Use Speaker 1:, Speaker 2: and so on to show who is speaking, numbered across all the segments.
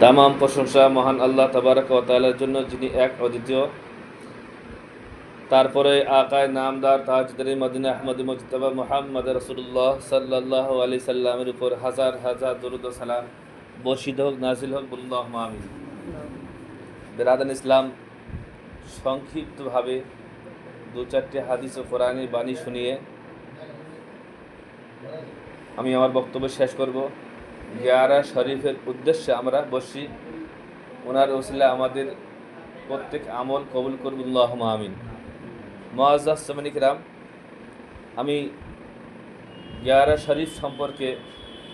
Speaker 1: তামাম প্রশংসা মহান আল্লাহ তাবারক ওয়া তাআলার জন্য, যিনি এক অদ্বিতীয়। তারপরে আকায় নামদার তাজদারি মদিনা আহমদ মুজতবা মুহাম্মদ রাসূলুল্লাহ সাল্লাল্লাহু আলাইহি সাল্লামের উপর হাজার হাজার দরুদ ও সালাম বর্ষিত হোক, নাজিল হোক, আল্লাহুম্মা আমিন। বেরাদান ইসলাম, সংক্ষিপ্তভাবে দু চারটি হাদিস ও কোরআনের বাণী শুনিয়ে আমি আমার বক্তব্য শেষ করব। গিয়ারা শরীফের উদ্দেশ্যে আমরা বসি, ওনার ওসিলা আমাদের প্রত্যেক আমল কবুল করব, আল্লাহুম্মা আমিন। মুআজ্জাজ সামানী কিরাম, আমি গিয়ারা শরীফ সম্পর্কে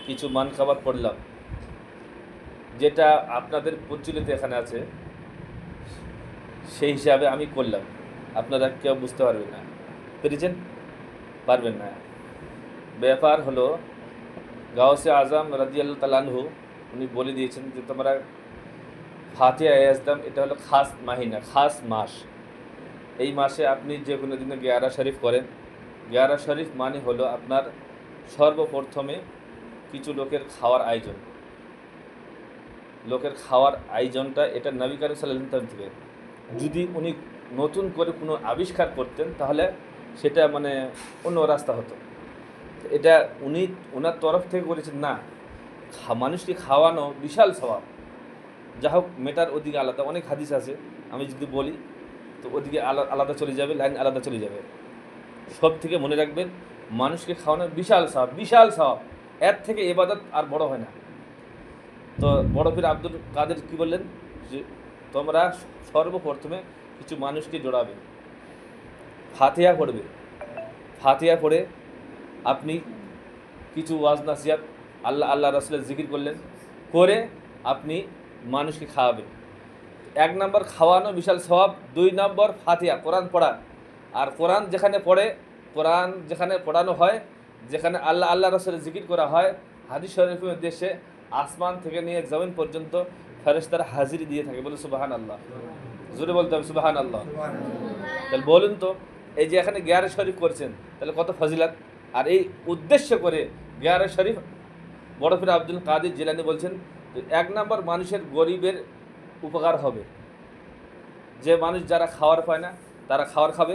Speaker 1: কিছু মানকাবাত পড়লাম, যেটা আপনাদের প্রচলিত এখানে আছে, সেই হিসাবে আমি করলাম। আপনারা কেউ বুঝতে পারবেন না, পেরেছেন? পারবেন না। ব্যাপার হলো, গাউসে আজম রাদিয়াল্লাহু তাআলা আনহু উনি বলে দিয়েছেন যে তোমরা ফাতিহা ইয়াজদাম, এটা হলো খাস মাহিনা, খাস মাস। এই মাসে আপনি যে কোনো দিনে গিয়ারা শরীফ করেন। গিয়ারা শরীফ মানে হলো আপনার সর্বপ্রথমে কিছু লোকের খাওয়ার আয়োজন। লোকের খাওয়ার আয়োজনটা এটা নবী করিম সাল্লাল্লাহু আলাইহি ওয়াসাল্লাম থেকে, যদি উনি নতুন করে কোনো আবিষ্কার করতেন তাহলে সেটা মানে অন্য রাস্তা হতো। এটা উনি ওনার তরফ থেকে বলেছেন না, মানুষকে খাওয়ানো বিশাল স্বভাব। যা হোক, মেটার ওদিকে আলাদা অনেক হাদিস আছে, আমি যদি বলি তো ওদিকে আলাদা চলে যাবে, লাইন আলাদা চলে যাবে। সব থেকে মনে রাখবেন, মানুষকে খাওয়ানো বিশাল স্বভাব, বিশাল স্বভাব। এর থেকে ইবাদত আর বড় হয় না। তো বড় পীর আব্দুল কাদের কি বললেন, যে তোমরা সর্বপ্রথমে কিছু মানুষকে জোড়াবে, ফাতিহা পড়বে। ফাতিহা পড়ে আপনি কিছু ওয়াজ নাসিহাত, আল্লাহ রাসূলের জিকির করলেন, করে আপনি মানুষকে খাওয়াবেন। 1 নম্বর খাওয়ানো বিশাল সওয়াব, 2 নম্বর ফাতিহা কোরআন পড়া। আর কোরআন যেখানে পড়ে, কোরআন যেখানে পড়ানো হয়, যেখানে আল্লাহ রাসূলের জিকির করা হয়, হাদিস শরীফের দেশে আসমান থেকে নিয়ে জমিন পর্যন্ত ফেরেশতারা হাজিরি দিয়ে থাকে। বলে সুবহানাল্লাহ, জোরে বলতে হবে সুবহানাল্লাহ। তাহলে বলুন তো, এই যে এখানে গিয়ারে শরীফ করছেন, তাহলে কত ফজিলত। আর এই উদ্দেশ্য করে গিয়ারে শরীফ, বড় পীর আব্দুল কাদের জিলানী বলছেন, 1 নম্বর মানুষের গরিবের উপকার হবে। যে মানুষ যারা খাওয়ার পায় না, তারা খাওয়ার খাবে।